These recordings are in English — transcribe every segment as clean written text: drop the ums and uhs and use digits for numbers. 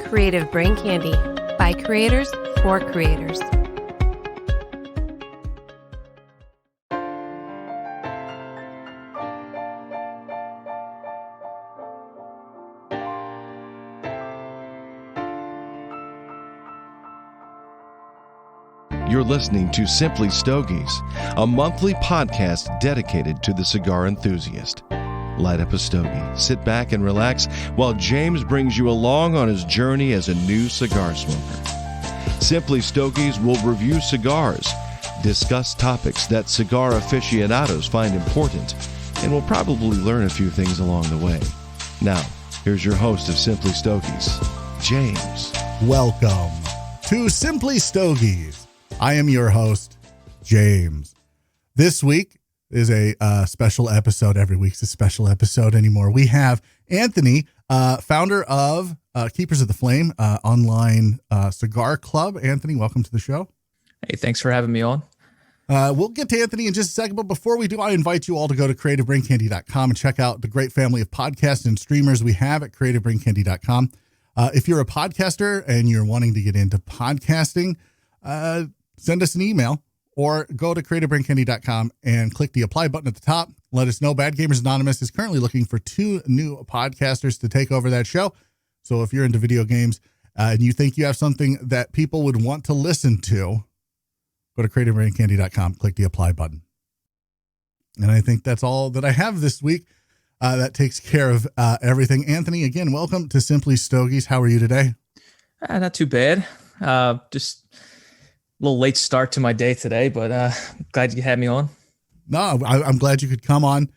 Creative Brain Candy by creators for creators. You're listening to Simply Stogies, a monthly podcast dedicated to the cigar enthusiast. Light up a stogie, sit back and relax while James brings you along on his journey as a new cigar smoker. Simply Stogies will review cigars, discuss topics that cigar aficionados find important, and will probably learn a few things along the way. Now, here's your host of Simply Stogies, James. Welcome to Simply Stogies. I am your host, James. This week is a special episode. Every week's a special episode anymore. We have Anthony, founder of Keepers of the Flame, online cigar club. Anthony, welcome to the show. Hey, thanks for having me on. We'll get to Anthony in just a second, but before we do, I invite you all to go to creativebraincandy.com and check out the great family of podcasts and streamers we have at creativebraincandy.com. If you're a podcaster and you're wanting to get into podcasting, send us an email or go to creativebraincandy.com and click the apply button at the top. Let us know Bad Gamers Anonymous is currently looking for 2 new podcasters to take over that show. So if you're into video games and you think you have something that people would want to listen to, go to creativebraincandy.com, click the apply button. And I think that's all that I have this week. That takes care of everything. Anthony, again, welcome to Simply Stogies. How are you today? Not too bad. Just a little late start to my day today, but glad you had me on. No, I'm glad you could come on.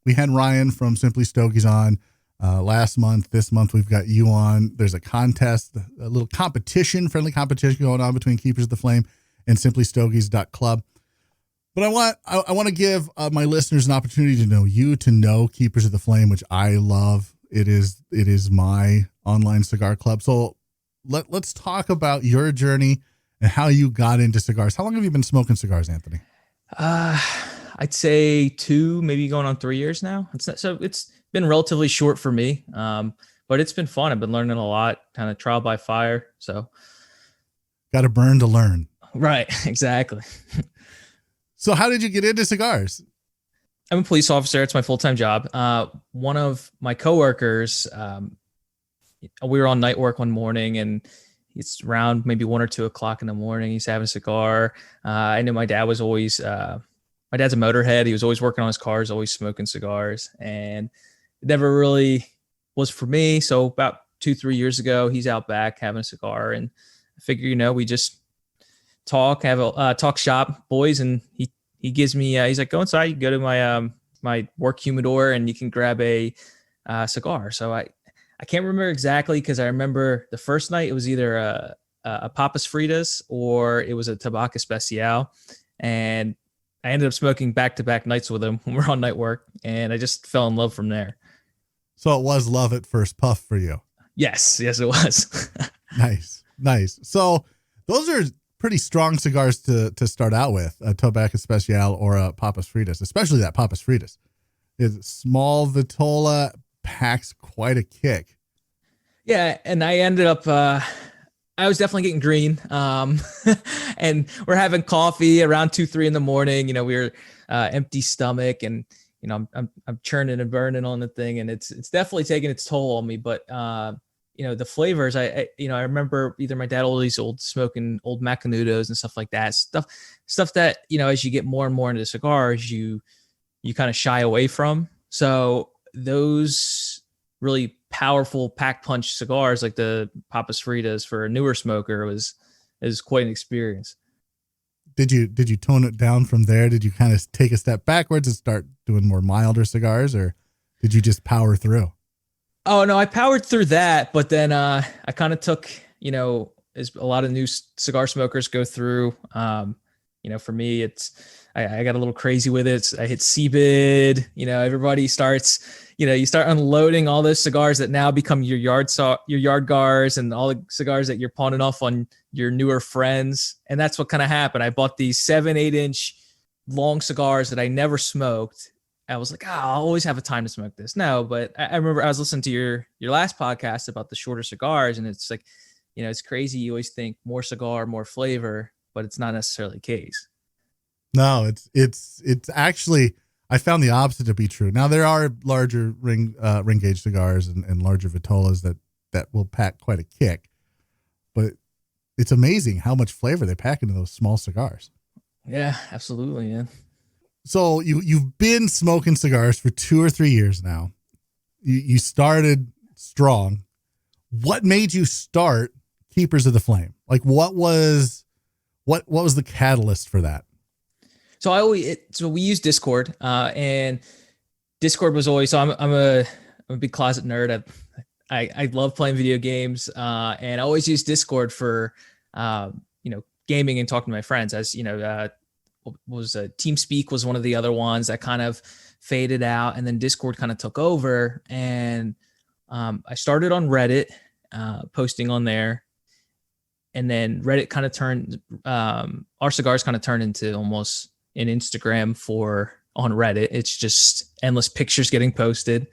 We had Ryan from Simply Stogies on last month. This month we've got you on. There's a contest, a little competition, friendly competition going on between Keepers of the Flame and simplystogies.club. But I want to give my listeners an opportunity to know you, to know Keepers of the Flame, which I love. It is my online cigar club. So let's talk about your journey and how you got into cigars. How long have you been smoking cigars, Anthony? I'd say 2, maybe going on 3 years now. It's been relatively short for me, but it's been fun. I've been learning a lot, kind of trial by fire. So, got to burn to learn. Right, exactly. So, how did you get into cigars? I'm a police officer. It's my full-time job. One of my coworkers, we were on night work one morning, and it's around maybe 1 or 2 o'clock in the morning. He's having a cigar. I know my dad was always, my dad's a motorhead. He was always working on his cars, always smoking cigars, and it never really was for me. So about 2-3 years ago, he's out back having a cigar, and I figure, we just talk shop boys. And he gives me, he's like, go inside, you can go to my work humidor and you can grab a cigar. So I can't remember exactly, because I remember the first night it was either a Papas Fritas or it was a Tabaco Especial. And I ended up smoking back-to-back nights with him when we're on night work. And I just fell in love from there. So it was love at first puff for you. Yes, it was. Nice. So those are pretty strong cigars to start out with, a Tabaco Especial or a Papas Fritas, especially that Papas Fritas. It's small vitola, packs quite a kick. Yeah, and I ended up I was definitely getting green. And we're having coffee around 2-3 in the morning. We were empty stomach, and I'm churning and burning on the thing, and it's definitely taking its toll on me. But the flavors, I remember either my dad always smoking old Macanudos and stuff like that. Stuff that as you get more and more into cigars, you kind of shy away from. So those really powerful pack punch cigars like the Papas Fritas for a newer smoker is quite an experience. Did you tone it down from there? Did you kind of take a step backwards and start doing more milder cigars, or did you just power through? Oh no, I powered through that, but then I kind of took, as a lot of new cigar smokers go through. For me, I got a little crazy with it. I hit CBID. Everybody starts. You start unloading all those cigars that now become your yard guards, and all the cigars that you're pawning off on your newer friends. And that's what kind of happened. I bought these 7-8 inch long cigars that I never smoked. I was like, I'll always have a time to smoke this. No, but I remember I was listening to your last podcast about the shorter cigars, and it's like, it's crazy. You always think more cigar, more flavor, but it's not necessarily the case. No, it's actually, I found the opposite to be true. Now there are larger ring gauge cigars and larger vitolas that will pack quite a kick, but it's amazing how much flavor they pack into those small cigars. Yeah, absolutely. Yeah. So you've been smoking cigars for 2 or 3 years now. You started strong. What made you start Keepers of the Flame? Like what was the catalyst for that? So we use Discord, and Discord was always, so I'm a big closet nerd. I love playing video games, and I always use Discord for, gaming and talking to my friends. As TeamSpeak was one of the other ones that kind of faded out, and then Discord kind of took over. And I started on Reddit, posting on there, and then Reddit kind of turned, our cigars kind of turned into almost an Instagram on Reddit. It's just endless pictures getting posted,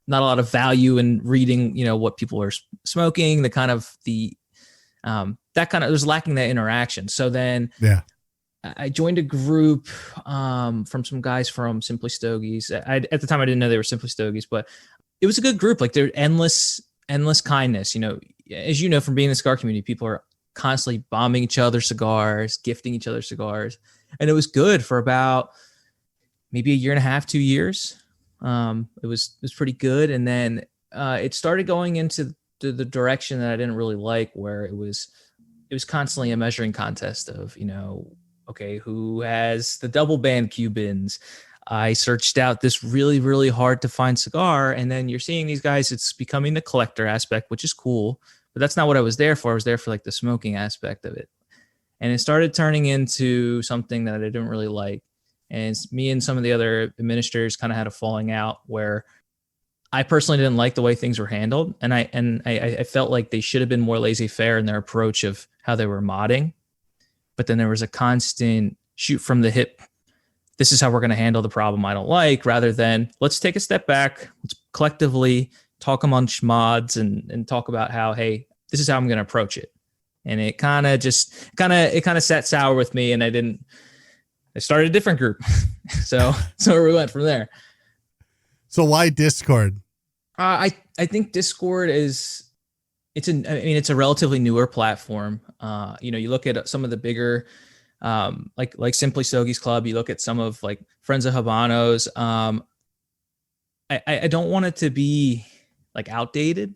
not a lot of value in reading, what people are smoking, that kind of was lacking that interaction. So then I joined a group from some guys from Simply Stogies. At the time I didn't know they were Simply Stogies, but it was a good group. Like they're endless kindness. As you know, from being in the cigar community, people are constantly bombing each other cigars, gifting each other cigars. And it was good for about maybe 1.5 years, 2 years. It was pretty good. And then it started going into the direction that I didn't really like, where it was constantly a measuring contest of, okay, who has the double band Cubans? I searched out this really, really hard to find cigar. And then you're seeing these guys, it's becoming the collector aspect, which is cool, but that's not what I was there for. I was there for like the smoking aspect of it. And it started turning into something that I didn't really like. And me and some of the other administrators kind of had a falling out where I personally didn't like the way things were handled. And I felt like they should have been more laissez-faire in their approach of how they were modding. But then there was a constant shoot from the hip. This is how we're going to handle the problem I don't like, rather than let's take a step back. Let's collectively talk amongst mods and talk about how, hey, this is how I'm going to approach it. And it kind of sat sour with me, and I started a different group. so we went from there. So why Discord? I think Discord it's a relatively newer platform. You look at some of the bigger, like Simply Stogies Club, you look at some of like Friends of Habanos. I don't want it to be like outdated.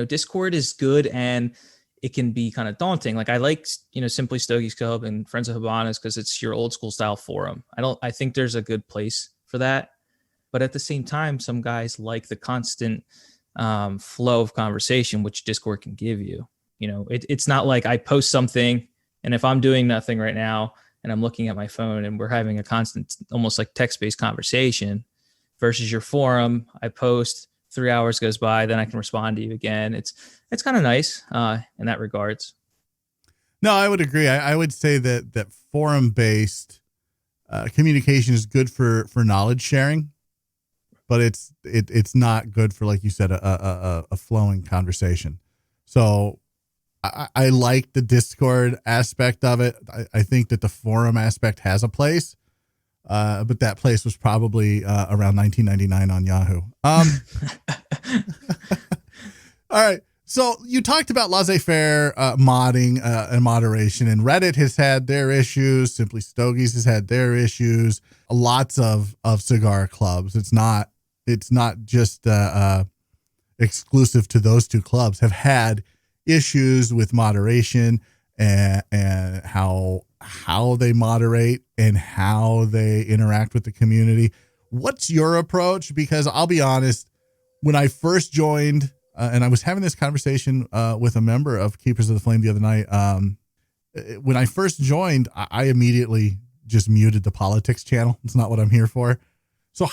Discord is good, and it can be kind of daunting. Like I like, Simply Stogies Club and Friends of Habanos because it's your old school style forum. I think there's a good place for that. But at the same time, some guys like the constant flow of conversation, which Discord can give you. It's not like I post something, and if I'm doing nothing right now and I'm looking at my phone and we're having a constant, almost like text-based conversation, versus your forum, I post, 3 hours goes by, then I can respond to you again. It's kind of nice in that regards. No, I would agree. I would say that forum-based communication is good for knowledge sharing, but it's not good for, like you said, a flowing conversation. So I like the Discord aspect of it. I think that the forum aspect has a place, but that place was probably around 1999 on Yahoo. All right. So you talked about laissez-faire modding and moderation, and Reddit has had their issues. Simply Stogies has had their issues. Lots of cigar clubs. It's not just exclusive to those two clubs, have had issues with moderation and how they moderate and how they interact with the community. What's your approach? Because I'll be honest, when I first joined, and I was having this conversation with a member of Keepers of the Flame the other night. When I first joined, I immediately just muted the politics channel. It's not what I'm here for. So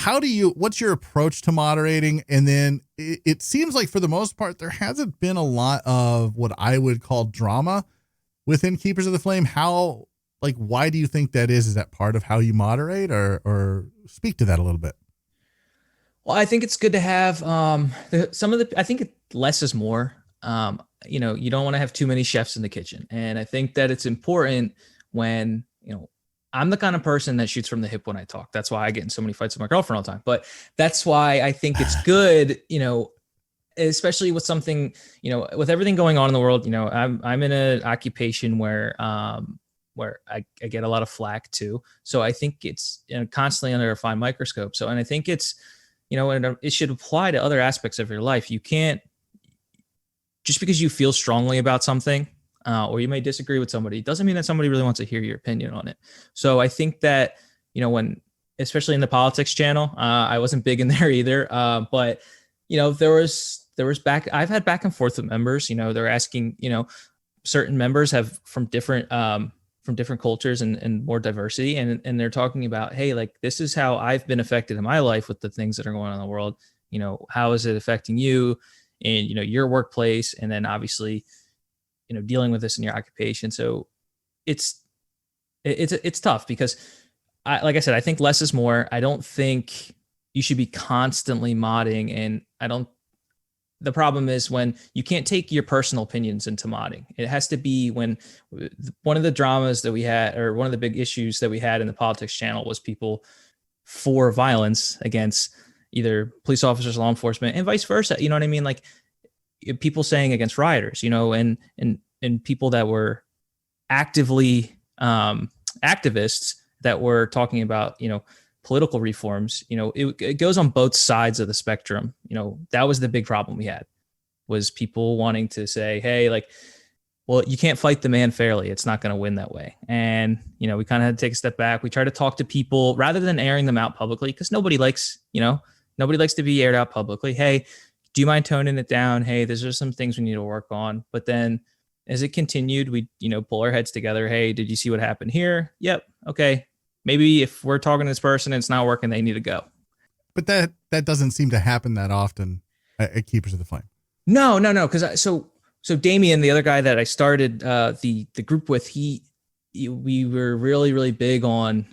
what's your approach to moderating? And then it seems like for the most part, there hasn't been a lot of what I would call drama within Keepers of the Flame. Why do you think that is? Is that part of how you moderate, or speak to that a little bit? Well, I think it's good to have I think less is more. You don't want to have too many chefs in the kitchen. And I think that it's important when, I'm the kind of person that shoots from the hip when I talk. That's why I get in so many fights with my girlfriend all the time. But that's why I think it's good, especially with something, with everything going on in the world. I'm in an occupation where I get a lot of flack too. So I think it's constantly under a fine microscope. So, and I think it's, and it should apply to other aspects of your life. You can't, just because you feel strongly about something, or you may disagree with somebody, doesn't mean that somebody really wants to hear your opinion on it. So I think that, when, especially in the politics channel, I wasn't big in there either. But, I've had back and forth with members, they're asking, certain members have from different cultures and more diversity. And they're talking about, hey, like, this is how I've been affected in my life with the things that are going on in the world. How is it affecting you in, your workplace? And then obviously, dealing with this in your occupation. So it's tough because like I said, I think less is more. I don't think you should be constantly modding. And the problem is when you can't take your personal opinions into modding. It has to be when one of the dramas that we had, or one of the big issues that we had in the politics channel, was people for violence against either police officers, law enforcement, and vice versa. You know what I mean? Like, people saying against rioters, and people that were actively activists that were talking about, political reforms. It goes on both sides of the spectrum. That was the big problem we had, was people wanting to say, hey, like, well, you can't fight the man fairly. It's not going to win that way. And, we kind of had to take a step back. We try to talk to people rather than airing them out publicly, because nobody likes to be aired out publicly. Hey, do you mind toning it down? Hey, these are some things we need to work on. But then as it continued, we, pull our heads together. Hey, did you see what happened here? Yep. Okay. Maybe if we're talking to this person and it's not working, they need to go. But that doesn't seem to happen that often at Keepers of the Flame. No. Because so Damien, the other guy that I started the group with, we were really, really big on,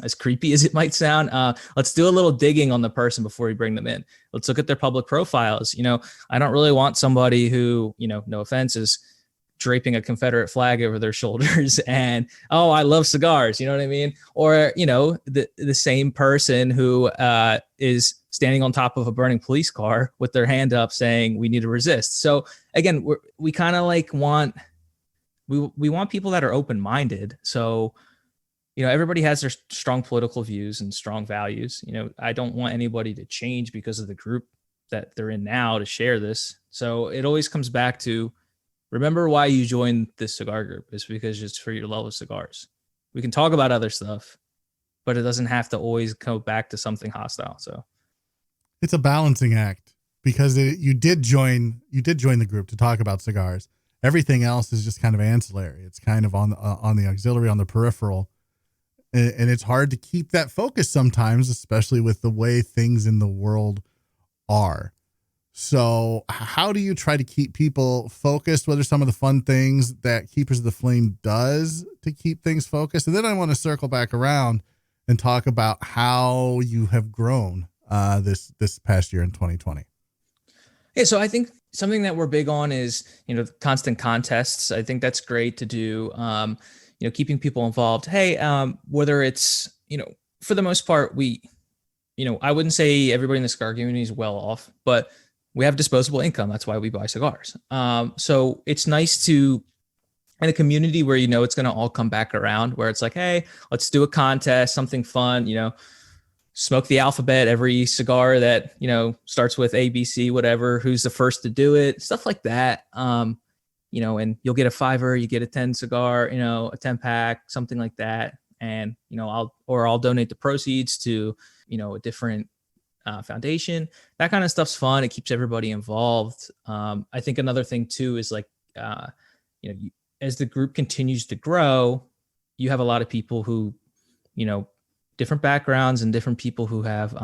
as creepy as it might sound, let's do a little digging on the person before we bring them in. Let's look at their public profiles. I don't really want somebody who, no offense, is draping a Confederate flag over their shoulders and, oh, I love cigars. You know what I mean? Or, the same person who is standing on top of a burning police car with their hand up saying we need to resist. So again, we kind of like we want people that are open-minded. So, everybody has their strong political views and strong values. I don't want anybody to change because of the group that they're in now to share this. So it always comes back to, remember why you joined this cigar group is because it's for your love of cigars. We can talk about other stuff, but it doesn't have to always go back to something hostile. So it's a balancing act, because you did join the group to talk about cigars. Everything else is just kind of ancillary. It's kind of on the auxiliary, on the peripheral. And it's hard to keep that focus sometimes, especially with the way things in the world are. So how do you try to keep people focused? What are some of the fun things that Keepers of the Flame does to keep things focused? And then I want to circle back around and talk about how you have grown this past year in 2020. Yeah, so I think something that we're big on is, constant contests. I think that's great to do. Keeping people involved. Hey, whether it's, for the most part, I wouldn't say everybody in the cigar community is well off, but we have disposable income. That's why we buy cigars. So it's nice to, in a community where, it's going to all come back around, where it's like, hey, let's do a contest, something fun, smoke the alphabet, every cigar that, starts with A, B, C, whatever, who's the first to do it, stuff like that. And you'll get a $5, you get a 10 cigar, a 10 pack, something like that. And, I'll donate the proceeds to, a different foundation. That kind of stuff's fun. It keeps everybody involved. I think another thing too is like, as the group continues to grow, you have a lot of people who, different backgrounds and different people who have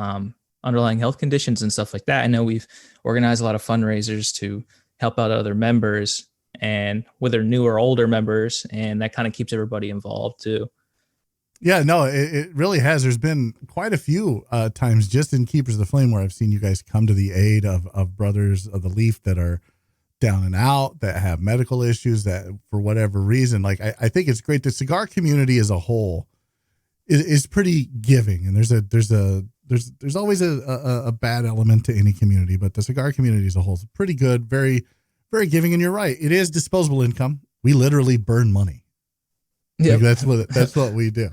underlying health conditions and stuff like that. I know we've organized a lot of fundraisers to help out other members, and whether new or older members, and that kind of keeps everybody involved too. Yeah, no, it really has. There's been quite a few times just in Keepers of the Flame where I've seen you guys come to the aid of brothers of the Leaf that are down and out, that have medical issues, that for whatever reason, like I think it's great. The cigar community as a whole is pretty giving, and there's always a bad element to any community, but the cigar community as a whole is pretty good, very, very giving. And you're right, it is disposable income. We literally burn money. Yeah, like that's what we do.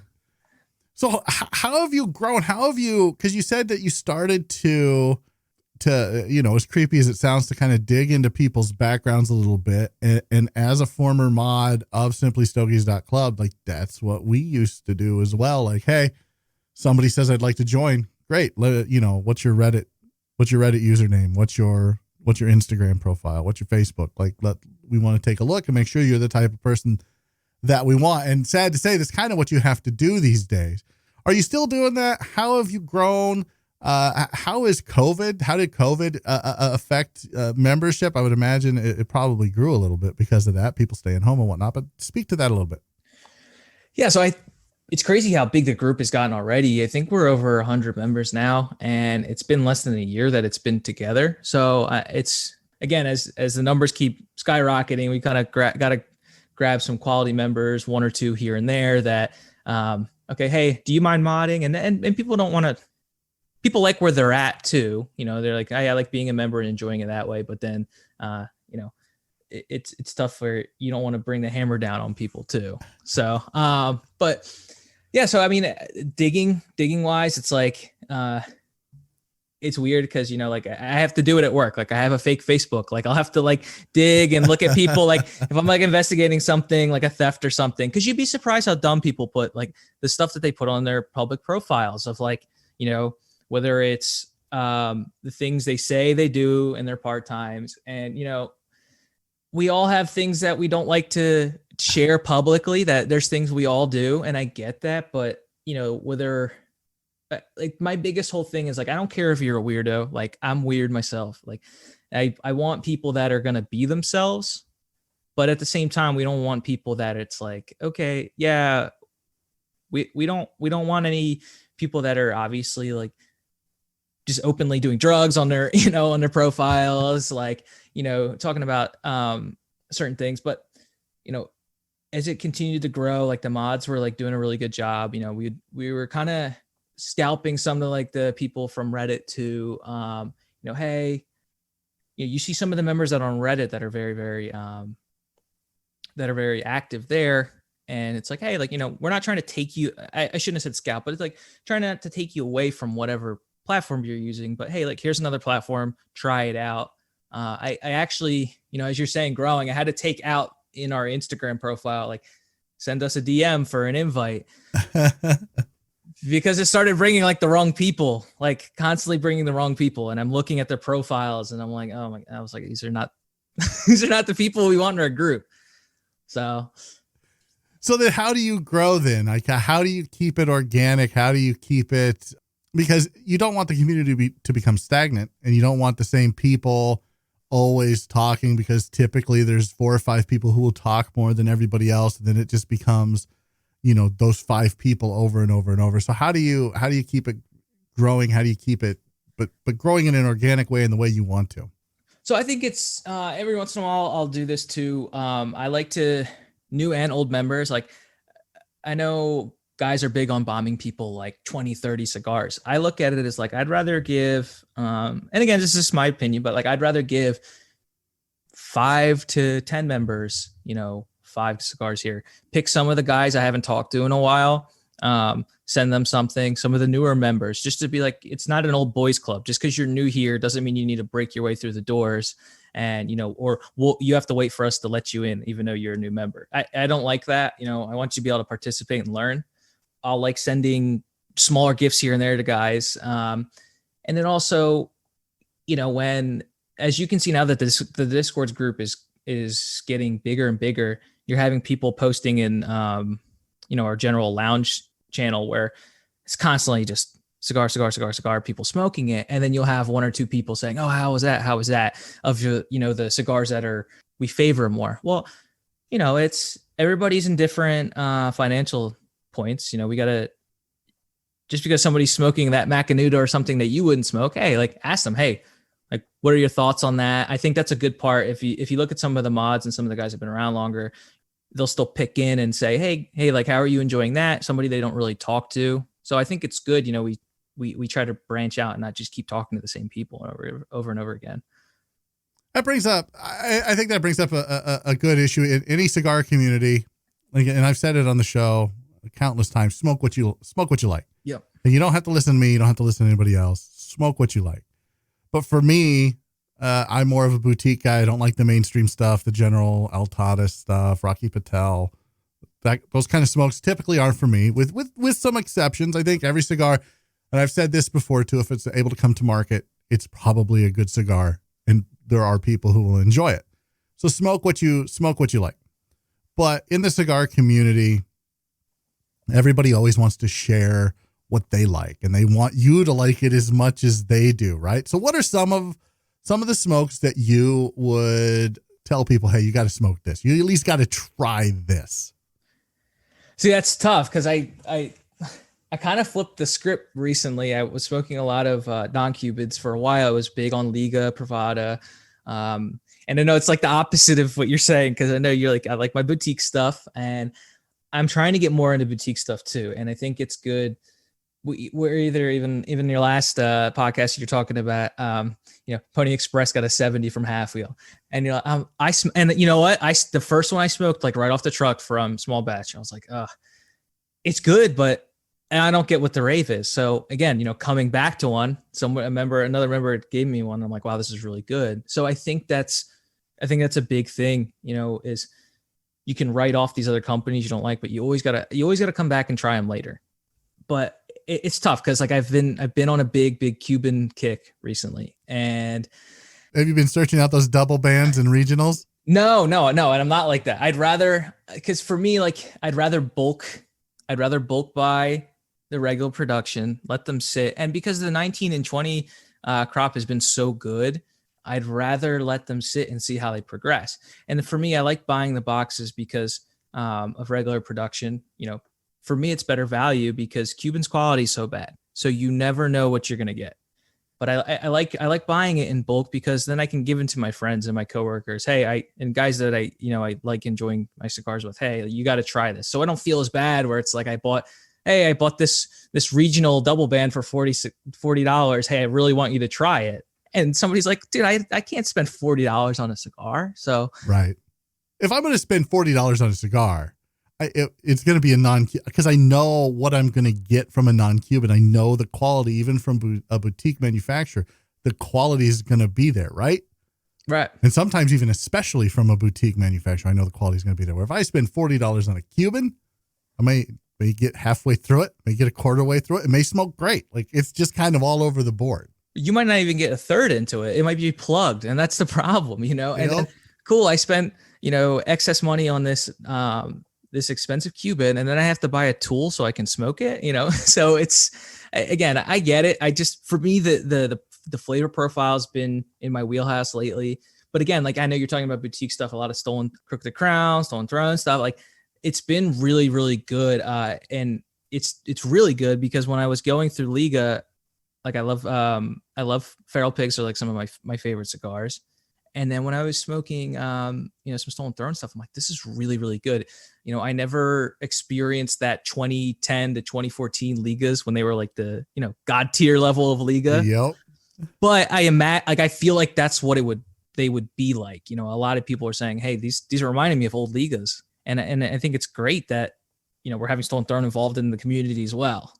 So how have you grown? How have you, because you said that you started to, as creepy as it sounds, to kind of dig into people's backgrounds a little bit. And as a former mod of simplystogies.club, like that's what we used to do as well. Like, hey, somebody says I'd like to join. Great. What's your Reddit username? What's your Instagram profile? What's your Facebook? Like, we want to take a look and make sure you're the type of person that we want. And sad to say, that's kind of what you have to do these days. Are you still doing that? How have you grown? How did COVID affect membership? I would imagine it probably grew a little bit because of that, people staying home and whatnot, but speak to that a little bit. Yeah. So it's crazy how big the group has gotten already. I think we're over 100 members now, and it's been less than a year that it's been together. So it's, again, as the numbers keep skyrocketing, we kind of got to grab some quality members, one or two here and there that, okay, hey, do you mind modding? And people don't want to, people like where they're at too. They're like, I like being a member and enjoying it that way. But then, it's tough where you don't want to bring the hammer down on people too. So, but yeah, so I mean, digging wise, it's like, it's weird because, like I have to do it at work. Like I have a fake Facebook, like I'll have to like dig and look at people. Like if I'm like investigating something like a theft or something, cause you'd be surprised how dumb people put like the stuff that they put on their public profiles of like, whether it's the things they say they do in their part times. And, we all have things that we don't like to share publicly, that there's things we all do. And I get that, but whether like my biggest whole thing is like, I don't care if you're a weirdo, like I'm weird myself. Like I want people that are going to be themselves, but at the same time, we don't want people that it's like, okay, yeah, we don't want any people that are obviously like just openly doing drugs on their, on their profiles, like, talking about certain things. But, as it continued to grow, like the mods were like doing a really good job. We were kind of scalping some of like the people from Reddit to, hey, you see some of the members that are on Reddit that are very, very, that are very active there. And it's like, hey, like, we're not trying to take you, I shouldn't have said scalp, but it's like trying not to take you away from whatever platform you're using, but hey, like here's another platform, try it out. I actually, as you're saying, growing, I had to take out in our Instagram profile, like send us a DM for an invite because it started bringing like the wrong people, like constantly bringing the wrong people. And I'm looking at their profiles and I'm like, oh my, I was like, these are not the people we want in our group. So then how do you grow then? Like, how do you keep it organic? How do you keep it, because you don't want the community to become stagnant, and you don't want the same people always talking, because typically there's 4 or 5 people who will talk more than everybody else. And then it just becomes, those 5 people over and over and over. So how do you keep it growing? How do you keep it, but growing in an organic way in the way you want to? So I think it's, every once in a while I'll do this too. I like to, new and old members, like I know guys are big on bombing people like 20, 30 cigars. I look at it as like, I'd rather give, and again, this is my opinion, but like, I'd rather give 5 to 10 members, 5 cigars here, pick some of the guys I haven't talked to in a while, send them something, some of the newer members, just to be like, it's not an old boys club. Just because you're new here doesn't mean you need to break your way through the doors and, you have to wait for us to let you in, even though you're a new member. I don't like that. I want you to be able to participate and learn. I'll like sending smaller gifts here and there to guys. And then also, when, as you can see now that the Discord's group is getting bigger and bigger, you're having people posting in, our general lounge channel where it's constantly just cigar, people smoking it. And then you'll have 1 or 2 people saying, oh, how was that? How was that? Of your, the cigars that we favor more. Well, it's everybody's in different financial points. We got to, just because somebody's smoking that Macanudo or something that you wouldn't smoke, hey, like ask them, hey, like, what are your thoughts on that? I think that's a good part. If you look at some of the mods and some of the guys have been around longer, they'll still pick in and say, hey, like, how are you enjoying that? Somebody they don't really talk to. So I think it's good. We try to branch out and not just keep talking to the same people over and over again. That brings up, I think that brings up a good issue in any cigar community. And I've said it on the show countless times, smoke what you like. Yep. And you don't have to listen to me. You don't have to listen to anybody else. Smoke what you like. But for me, I'm more of a boutique guy. I don't like the mainstream stuff, the General Altada stuff, Rocky Patel. Those kind of smokes typically aren't for me, with some exceptions. I think every cigar, and I've said this before too, if it's able to come to market, it's probably a good cigar, and there are people who will enjoy it. So smoke what you like. But in the cigar community, everybody always wants to share what they like, and they want you to like it as much as they do, right? So what are some of the smokes that you would tell people, hey, you got to smoke this. You at least got to try this. See, that's tough because I kind of flipped the script recently. I was smoking a lot of non-Cubans for a while. I was big on Liga, Privada. And I know it's like the opposite of what you're saying, because I know you're like, I like my boutique stuff, and I'm trying to get more into boutique stuff too. And I think it's good. We're even in your last podcast, you're talking about, Pony Express got a 70 from Half Wheel, and and you know what? The first one I smoked like right off the truck from Small Batch. I was like, it's good, but I don't get what the rave is. So again, coming back to one, another member gave me one. I'm like, wow, this is really good. So I think that's a big thing, is you can write off these other companies you don't like, but you always gotta come back and try them later. But it's tough because like I've been on a big Cuban kick recently. And have you been searching out those double bands and regionals? No. And I'm not like that. Because for me, like I'd rather bulk buy the regular production, let them sit. And because the 19 and 20 crop has been so good, I'd rather let them sit and see how they progress. And for me, I like buying the boxes because of regular production. For me, it's better value because Cuban's quality is so bad. So you never know what you're going to get. But I like buying it in bulk because then I can give it to my friends and my coworkers. Hey, and guys that I like enjoying my cigars with. Hey, you got to try this. So I don't feel as bad where it's like I bought this regional double band for $40. Hey, I really want you to try it. And somebody's like, dude, I can't spend $40 on a cigar. So right. If I'm going to spend $40 on a cigar, it's going to be because I know what I'm going to get from a non-Cuban. I know the quality, even from a boutique manufacturer, the quality is going to be there, right? Right. And sometimes even especially from a boutique manufacturer, I know the quality is going to be there. Where if I spend $40 on a Cuban, I may get halfway through it, may get a quarter way through it. It may smoke great. Like it's just kind of all over the board. You might not even get a third into it. It might be plugged, and that's the problem, And cool, I spent excess money on this this expensive Cuban, and then I have to buy a tool so I can smoke it, So it's, again, I get it. For me, the flavor profile's been in my wheelhouse lately. But again, like I know you're talking about boutique stuff, a lot of stolen Crooked Crown, Stolen Throne stuff. Like it's been really, really good. And it's really good because when I was going through Liga, like I love Feral Pigs are like some of my favorite cigars. And then when I was smoking, some Stolen Throne stuff, I'm like, this is really, really good. I never experienced that 2010 to 2014 Ligas when they were like the, God tier level of Liga. Yep. But I feel like that's what they would be like. A lot of people are saying, hey, these are reminding me of old Ligas. And I think it's great that, we're having Stolen Throne involved in the community as well.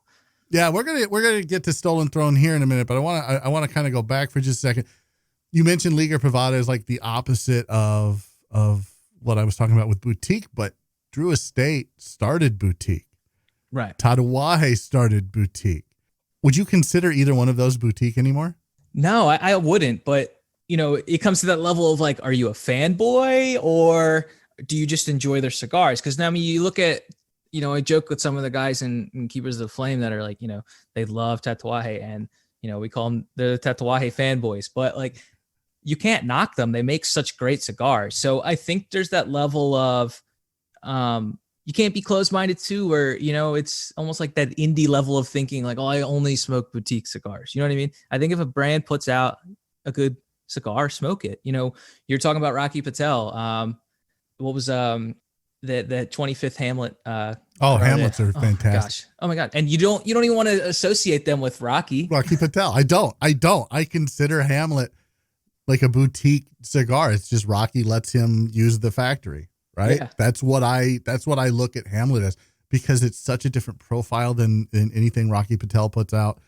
Yeah, we're gonna get to Stolen Throne here in a minute, but I want to kind of go back for just a second. You mentioned Liga Privada is like the opposite of what I was talking about with boutique, but Drew Estate started boutique. Right. Tatuaje started boutique. Would you consider either one of those boutique anymore? No, I wouldn't. But, it comes to that level of like, are you a fanboy or do you just enjoy their cigars? Because now, you look at, I joke with some of the guys in Keepers of the Flame that are like, they love Tatuaje and, we call them the Tatuaje fanboys. But like, you can't knock them. They make such great cigars. So I think there's that level of you can't be closed-minded too, where, it's almost like that indie level of thinking, like, oh, I only smoke boutique cigars. You know what I mean? I think if a brand puts out a good cigar, smoke it. You're talking about Rocky Patel. What was the 25th Hamlet? Hamlets are fantastic. Gosh. Oh my God. And you don't even want to associate them with Rocky Patel. I don't. I consider Hamlet like a boutique cigar. It's just Rocky lets him use the factory, right? Yeah. That's what I look at Hamlet as, because it's such a different profile than anything Rocky Patel puts out.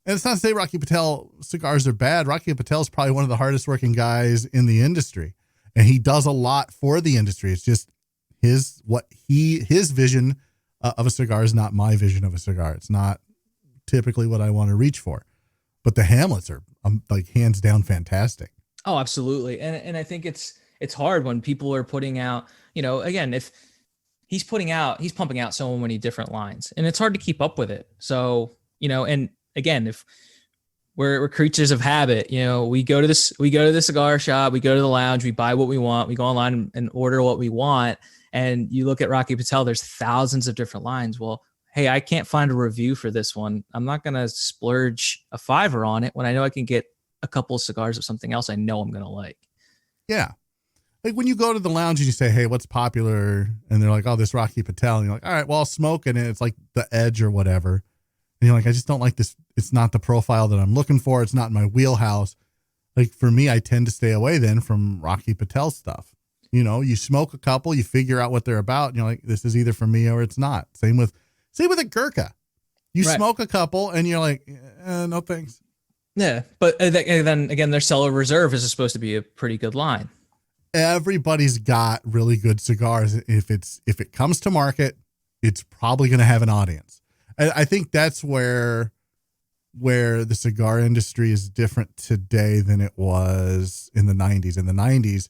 And it's not to say Rocky Patel cigars are bad. Rocky Patel is probably one of the hardest working guys in the industry, and he does a lot for the industry. It's just his vision of a cigar is not my vision of a cigar. It's not typically what I want to reach for, but the Hamlets are like hands down fantastic. Oh, absolutely. And I think it's hard when people are putting out, again, if he's pumping out so many different lines, and it's hard to keep up with it. So, and again, if we're creatures of habit, we go to the cigar shop, we go to the lounge, we buy what we want, we go online and order what we want. And you look at Rocky Patel, there's thousands of different lines. Well, hey, I can't find a review for this one. I'm not going to splurge a $5 on it when I know I can get a couple of cigars of something else I know I'm going to like. Yeah. Like when you go to the lounge and you say, hey, what's popular? And they're like, oh, this Rocky Patel. And you're like, all right, well, I'll smoke it. And it's like the Edge or whatever. And you're like, I just don't like this. It's not the profile that I'm looking for. It's not in my wheelhouse. Like for me, I tend to stay away then from Rocky Patel stuff. You smoke a couple, you figure out what they're about, and you're like, this is either for me or it's not. Same with a Gurkha. You smoke a couple and you're like, no thanks. Yeah. But then again, their Cellar Reserve is supposed to be a pretty good line. Everybody's got really good cigars. If it comes to market, it's probably going to have an audience. I think that's where the cigar industry is different today than it was in the 90s. In the 90s,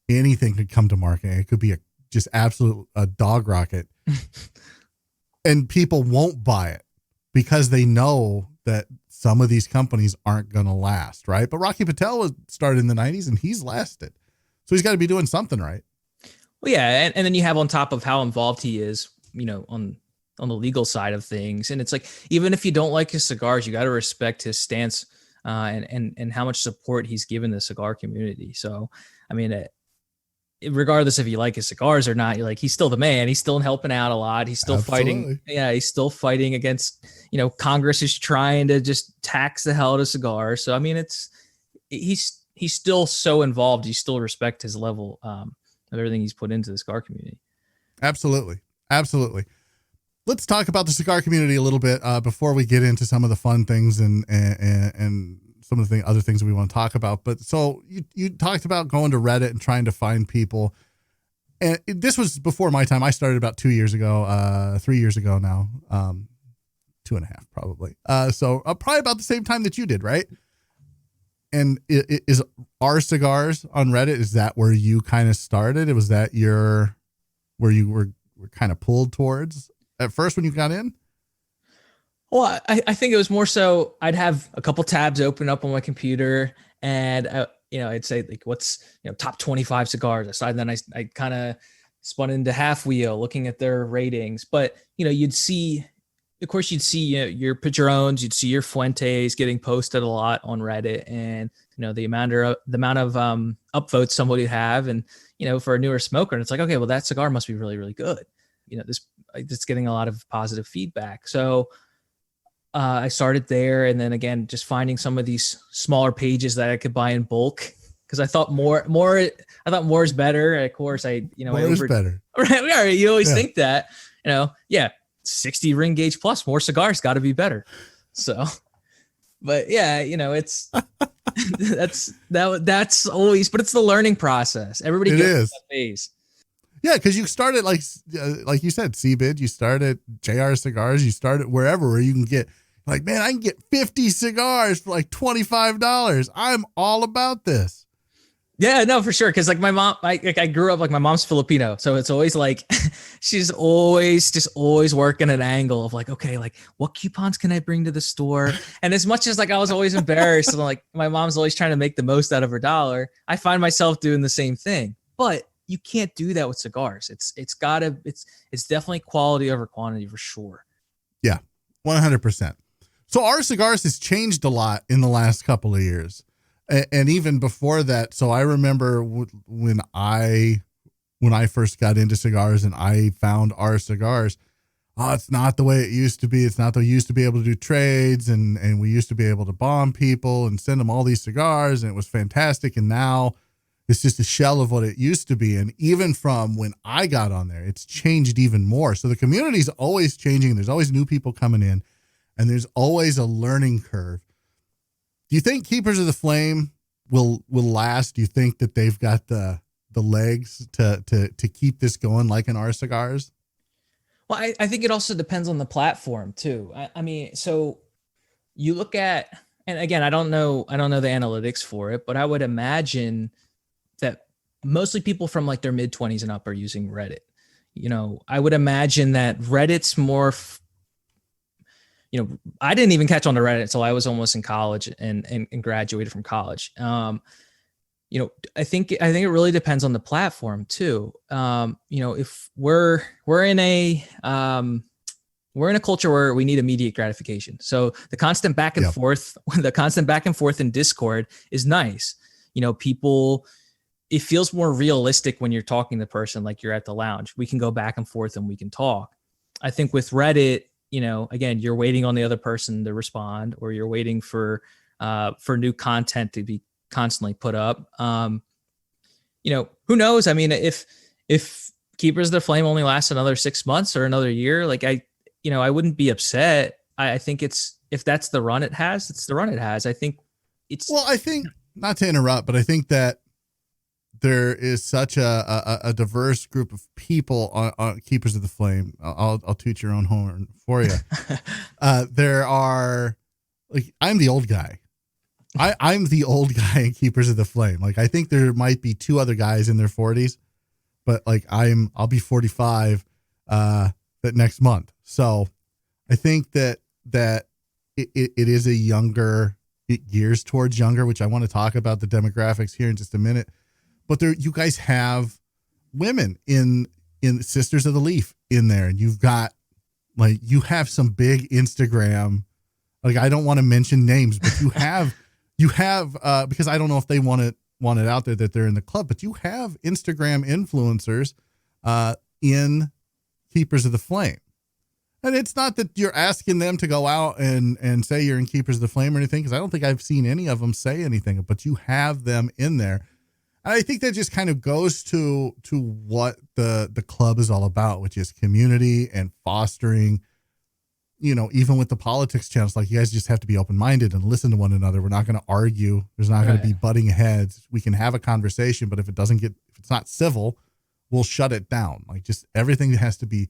anything could come to market. It could be just absolute dog rocket. And people won't buy it because they know that some of these companies aren't going to last, right? But Rocky Patel was started in the 90s and he's lasted. So he's got to be doing something right. Well, yeah. And then you have on top of how involved he is, on the legal side of things. And it's like, even if you don't like his cigars, you got to respect his stance and how much support he's given the cigar community. So, I mean, regardless if you like his cigars or not, you're like, he's still the man. He's still helping out a lot. He's still fighting. Yeah. He's still fighting against, Congress is trying to just tax the hell out of cigars. So, I mean, he's still so involved. You still respect his level of everything he's put into the cigar community. Absolutely. Absolutely. Let's talk about the cigar community a little bit before we get into some of the fun things and some of the other things that we want to talk about. But so you talked about going to Reddit and trying to find people. And this was before my time. I started about 2 years ago, 3 years ago now, 2.5 probably. So probably about the same time that you did, right? And is our cigars on Reddit, is that where you kind of started? Was that where you were kind of pulled towards at first when you got in? Well, I think it was more so I'd have a couple tabs open up on my computer and, I'd say like, what's, top 25 cigars. And then I kind of spun into Half Wheel looking at their ratings, but you'd see your Padrones, you'd see your Fuentes getting posted a lot on Reddit, and the amount of upvotes somebody would have, and for a newer smoker, and it's like, okay, well, that cigar must be really, really good. It's getting a lot of positive feedback. So I started there, and then again, just finding some of these smaller pages that I could buy in bulk, because I thought more is better. Of course, more is better. Right, you always think that, 60 ring gauge plus, more cigars got to be better. So, but yeah, it's that's always, but it's the learning process. Everybody goes through that phase. Yeah, because you started like you said, CBID, you started JR Cigars, you started wherever where you can get like, man, I can get 50 cigars for like $25. I'm all about this. Yeah, no, for sure. Cause like my mom, I grew up, like my mom's Filipino. So it's always like, she's always working an angle of like, okay, like what coupons can I bring to the store? And as much as like, I was always embarrassed and like my mom's always trying to make the most out of her dollar, I find myself doing the same thing. But you can't do that with cigars. It's definitely quality over quantity for sure. Yeah, 100%. So our cigars has changed a lot in the last couple of years. And even before that, so I remember when I first got into cigars and I found our cigars, it's not the way it used to be. It's not the way we used to be able to do trades, and we used to be able to bomb people and send them all these cigars, and it was fantastic. And now it's just a shell of what it used to be. And even from when I got on there, it's changed even more. So the community's always changing. There's always new people coming in, and there's always a learning curve. Do you think Keepers of the Flame will last? Do you think that they've got the legs to keep this going like in our cigars? Well, I think it also depends on the platform too. I mean, so you look at, and again, I don't know the analytics for it, but I would imagine that mostly people from like their mid 20s and up are using Reddit. You know, I would imagine that Reddit's more, I didn't even catch on to Reddit until I was almost in college and graduated from college. I think it really depends on the platform too. If we're in a culture where we need immediate gratification. So the constant back and forth, in Discord is nice. People, it feels more realistic when you're talking to the person, like you're at the lounge. We can go back and forth and we can talk. I think with Reddit, again, you're waiting on the other person to respond, or you're waiting for new content to be constantly put up. Who knows? I mean, if Keepers of the Flame only lasts another 6 months or another year, like I wouldn't be upset. I think if that's the run it has, it's the run it has. I think not to interrupt, but I think that there is such a diverse group of people on Keepers of the Flame. I'll toot your own horn for you. There are, like, I'm the old guy. I'm the old guy in Keepers of the Flame. Like, I think there might be two other guys in their 40s, but like I'll be 45 that next month. So I think that it is a younger, it gears towards younger, which I want to talk about the demographics here in just a minute. But you guys have women in Sisters of the Leaf in there, and you've got, like, you have some big Instagram, like, I don't want to mention names, but you have because I don't know if they want it out there that they're in the club, but you have Instagram influencers in Keepers of the Flame. And it's not that you're asking them to go out and say you're in Keepers of the Flame or anything, because I don't think I've seen any of them say anything, but you have them in there. And I think that just kind of goes to what the club is all about, which is community and fostering, even with the politics channels, like, you guys just have to be open-minded and listen to one another. We're not going to argue. There's not going to be butting heads. We can have a conversation, but if it's not civil, we'll shut it down. Like, just everything has to be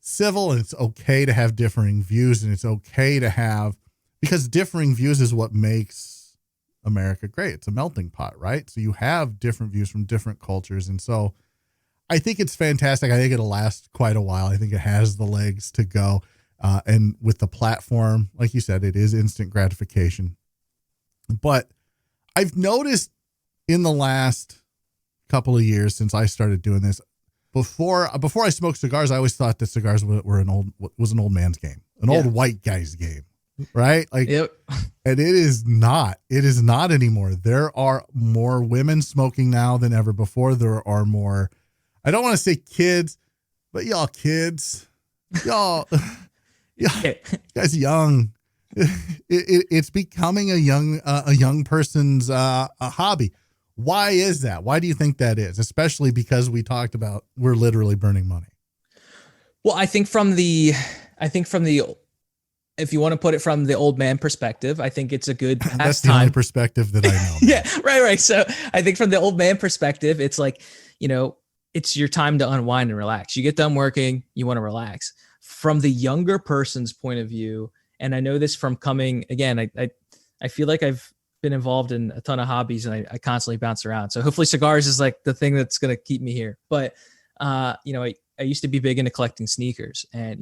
civil, and it's okay to have differing views, and it's okay to have, because differing views is what makes America great. It's a melting pot, right? So you have different views from different cultures. And so I think it's fantastic. I think it'll last quite a while. I think it has the legs to go. And with the platform, like you said, it is instant gratification. But I've noticed in the last couple of years since I started doing this, before I smoked cigars, I always thought that cigars were an old man's game, old white guy's game, right? Like, yep. And it is not anymore. There are more women smoking now than ever before. There are more, I don't want to say kids, but y'all kids, y'all guys young. It's becoming a young person's a hobby. Why is that? Why do you think that is? Especially because we talked about, we're literally burning money. Well, I think from the, if you want to put it from the old man perspective, I think it's a good pastime. That's the only perspective that I know. Yeah, right. So I think from the old man perspective, it's like, it's your time to unwind and relax. You get done working, you want to relax. From the younger person's point of view, and I know this from coming, again, I feel like I've been involved in a ton of hobbies, and I constantly bounce around. So hopefully cigars is like the thing that's going to keep me here. But, I used to be big into collecting sneakers, and,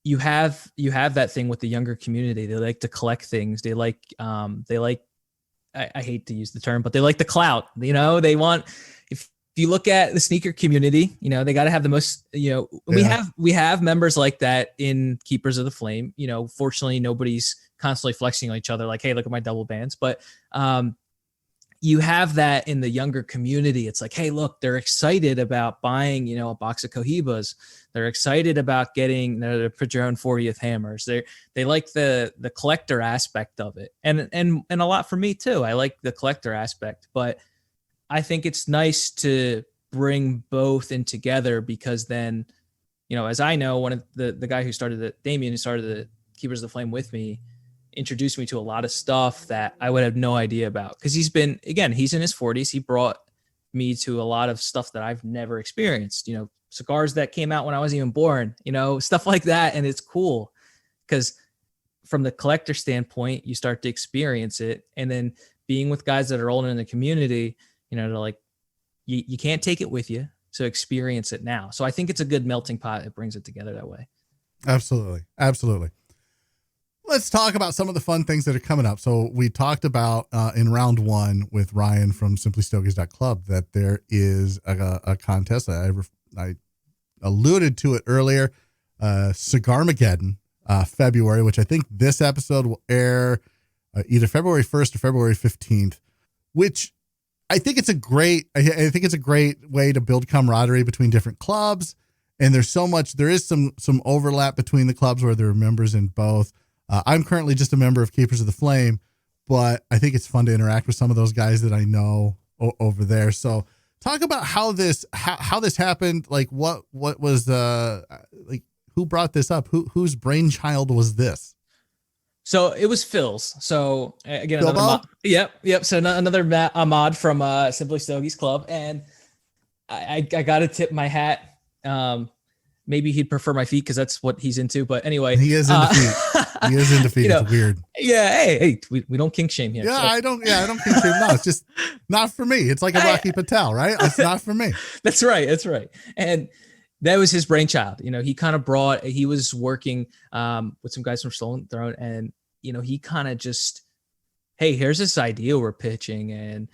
you have that thing with the younger community. They like to collect things. They like, I hate to use the term, but they like the clout. They want, you look at the sneaker community, they got to have the most, we have members like that in Keepers of the Flame. Fortunately, nobody's constantly flexing on each other like, hey, look at my double bands. But you have that in the younger community. It's like, hey, look, they're excited about buying, a box of Cohibas. They're excited about getting their Padron 40th hammers. They like the collector aspect of it. And a lot for me too. I like the collector aspect, but I think it's nice to bring both in together, because then, as I know, one of the guy who started it, Damien, who started the Keepers of the Flame with me, introduced me to a lot of stuff that I would have no idea about. Cause he's in his 40s. He brought me to a lot of stuff that I've never experienced, cigars that came out when I wasn't even born, stuff like that. And it's cool because from the collector standpoint, you start to experience it. And then being with guys that are older in the community, they're like, you can't take it with you. So experience it now. So I think it's a good melting pot. It brings it together that way. Absolutely. Absolutely. Let's talk about some of the fun things that are coming up. So we talked about in round one with Ryan from simplystogies.club that there is a contest. I alluded to it earlier, Cigarmageddon, February, which I think this episode will air either February 1st or February 15th, which I think it's a great way to build camaraderie between different clubs. And there is some overlap between the clubs where there are members in both. I'm currently just a member of Keepers of the Flame, but I think it's fun to interact with some of those guys that I know over there. So talk about how this happened. Like what was who brought this up? Whose brainchild was this? So it was Phil's. So again, another mod. Yep. So another mod from Simply Stogies Club, and I got to tip my hat. Maybe he'd prefer my feet because that's what he's into. But anyway, he is into feet. He is into feet. It's weird. Yeah. Hey, we don't kink shame here. Yeah, so. I don't kink shame. No, it's just not for me. It's like a Rocky Patel, right? It's not for me. That's right. And that was his brainchild. He kind of he was working with some guys from Stolen Throne, and he kind of just, hey, here's this idea we're pitching, and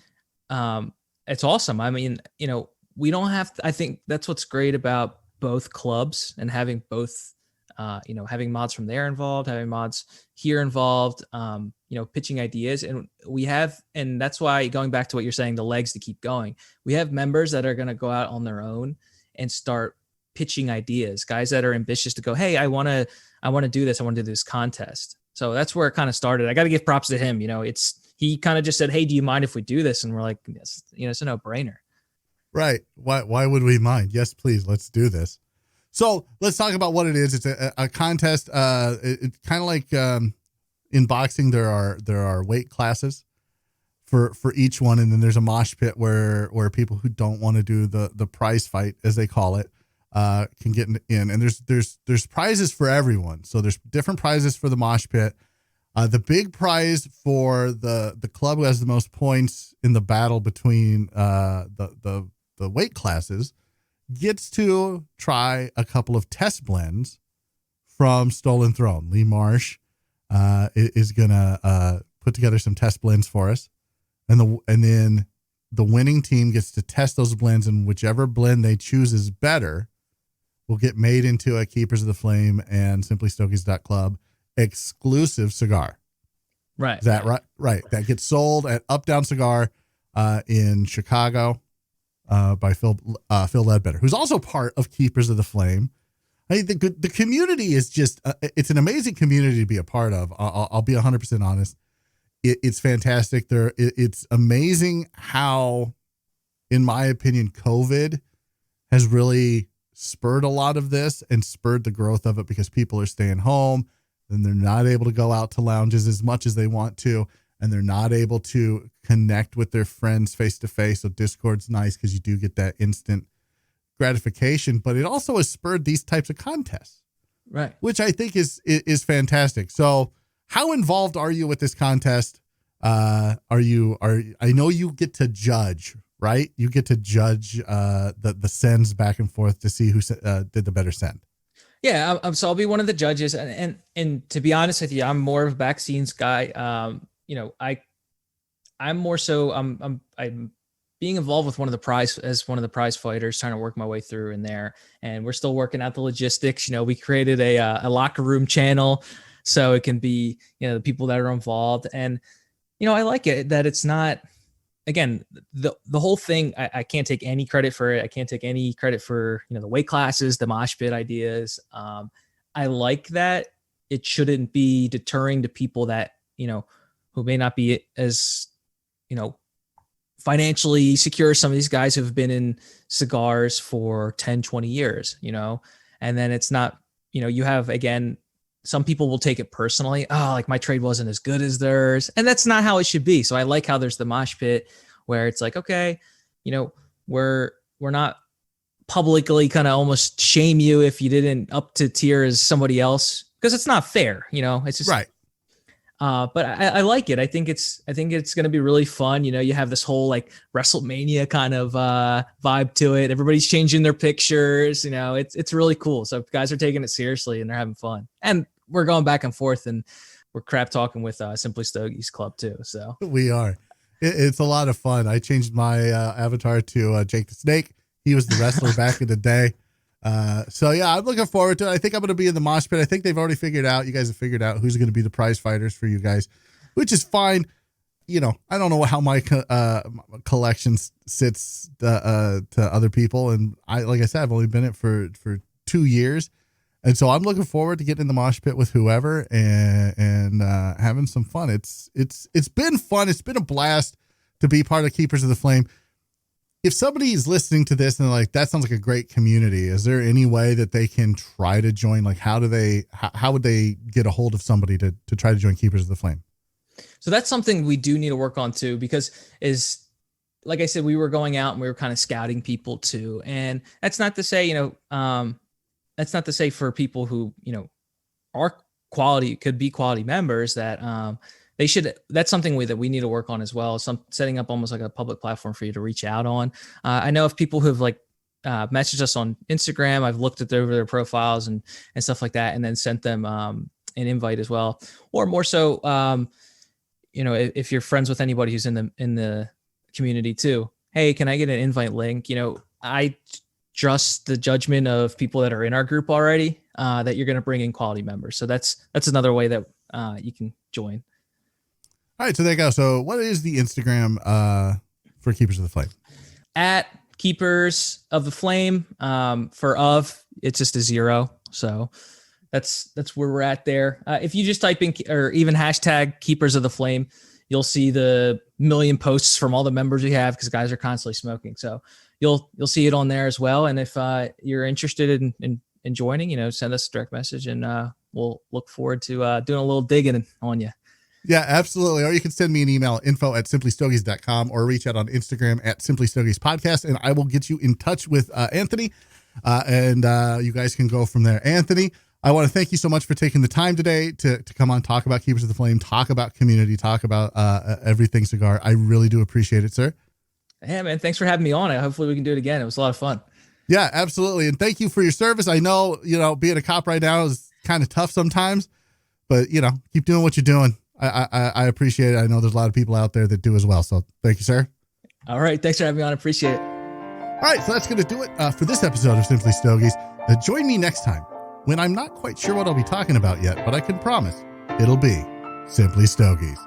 it's awesome. I mean, we don't have to, I think that's what's great about both clubs and having both, having mods from there involved, having mods here involved, pitching ideas. And that's why, going back to what you're saying, the legs to keep going, we have members that are going to go out on their own and start pitching ideas, guys that are ambitious to go, hey, I want to do this. I want to do this contest. So that's where it kind of started. I got to give props to him. He kind of just said, hey, do you mind if we do this? And we're like, yes, it's a no brainer. Right. Why would we mind? Yes, please. Let's do this. So let's talk about what it is. It's a contest. It's kind of like in boxing, there are weight classes for each one. And then there's a mosh pit where people who don't want to do the prize fight, as they call it, can get in. And there's prizes for everyone. So there's different prizes for the mosh pit. The big prize for the club who has the most points in the battle between the weight classes gets to try a couple of test blends from Stolen Throne. Lee Marsh is gonna put together some test blends for us, and then the winning team gets to test those blends, and whichever blend they choose is better will get made into a Keepers of the Flame and simplystogies.club exclusive cigar. Right. Is that right? Right. That gets sold at Up Down Cigar in Chicago by Phil Ledbetter, who's also part of Keepers of the Flame. I think the community is just, it's an amazing community to be a part of. I'll be 100% honest. It's fantastic. It's amazing how, in my opinion, COVID has really spurred a lot of this and spurred the growth of it, because people are staying home and they're not able to go out to lounges as much as they want to, and they're not able to connect with their friends face to face. So Discord's nice because you do get that instant gratification, but it also has spurred these types of contests, right? Which I think is fantastic. So how involved are you with this contest? I know you get to judge, right? You get to judge the sends back and forth to see who did the better send. Yeah, so I'll be one of the judges, and to be honest with you, I'm more of a back scenes guy. I'm more so I'm being involved with one of the prize fighters, trying to work my way through in there. And we're still working out the logistics. We created a locker room channel so it can be, the people that are involved. And, I like it that it's not, again, the whole thing, I can't take any credit for it. I can't take any credit for, the weight classes, the mosh pit ideas. I like that it shouldn't be deterring to people that, who may not be as, financially secure. Some of these guys who have been in cigars for 10, 20 years, and then it's not, you have, again, some people will take it personally. Oh, like my trade wasn't as good as theirs. And that's not how it should be. So I like how there's the mosh pit where it's like, okay, we're not publicly kind of almost shame you if you didn't up to tier as somebody else, because it's not fair. It's just right. But I like it. I think it's going to be really fun. You have this whole like WrestleMania kind of vibe to it. Everybody's changing their pictures. It's really cool. So guys are taking it seriously and they're having fun. And we're going back and forth and we're crap talking with Simply Stogies Club too. So we are. It's a lot of fun. I changed my avatar to Jake the Snake. He was the wrestler back in the day. So yeah, I'm looking forward to it. I think I'm going to be in the mosh pit. I think they've already figured out, you guys have figured out who's going to be the prize fighters for you guys, which is fine. I don't know how my collection sits to other people. And like I said, I've only been in it for 2 years. And so I'm looking forward to getting in the mosh pit with whoever and having some fun. It's been fun. It's been a blast to be part of Keepers of the Flame. If somebody is listening to this and like, that sounds like a great community, is there any way that they can try to join? Like, how would they get a hold of somebody to try to join Keepers of the Flame? So that's something we do need to work on too, because like I said, we were going out and we were kind of scouting people too. And that's not to say, that's not to say for people who, are could be quality members that, they should. That's something that we need to work on as well. Setting up almost like a public platform for you to reach out on. I know of people who have like messaged us on Instagram. I've looked at their profiles and stuff like that, and then sent them an invite as well. Or more so, if you're friends with anybody who's in the community too. Hey, can I get an invite link? I trust the judgment of people that are in our group already. That you're going to bring in quality members. So that's another way that you can join. All right, so there you go. So what is the Instagram for Keepers of the Flame? At Keepers of the Flame. It's just a 0. So that's where we're at there. If you just type in or even hashtag Keepers of the Flame, you'll see the million posts from all the members we have, because guys are constantly smoking. So you'll see it on there as well. And if you're interested in joining, send us a direct message and we'll look forward to doing a little digging on you. Yeah, absolutely. Or you can send me an email, info@simplystogies.com, or reach out on Instagram at Simply Stogies Podcast, and I will get you in touch with Anthony, and you guys can go from there. Anthony, I want to thank you so much for taking the time today to come on, talk about Keepers of the Flame, talk about community, talk about everything cigar. I really do appreciate it, sir. Yeah, man. Thanks for having me on. Hopefully we can do it again. It was a lot of fun. Yeah, absolutely. And thank you for your service. I know, being a cop right now is kind of tough sometimes, but, keep doing what you're doing. I appreciate it. I know there's a lot of people out there that do as well. So thank you, sir. All right. Thanks for having me on. Appreciate it. All right. So that's going to do it for this episode of Simply Stogies. Join me next time when I'm not quite sure what I'll be talking about yet, but I can promise it'll be Simply Stogies.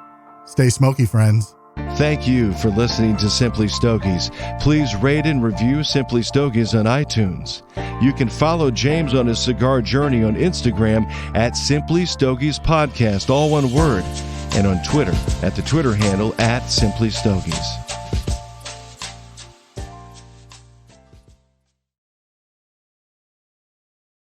Stay smoky, friends. Thank you for listening to Simply Stogies. Please rate and review Simply Stogies on iTunes. You can follow James on his cigar journey on Instagram at Simply Stogies Podcast, all one word, and on Twitter at the Twitter handle at Simply Stogies.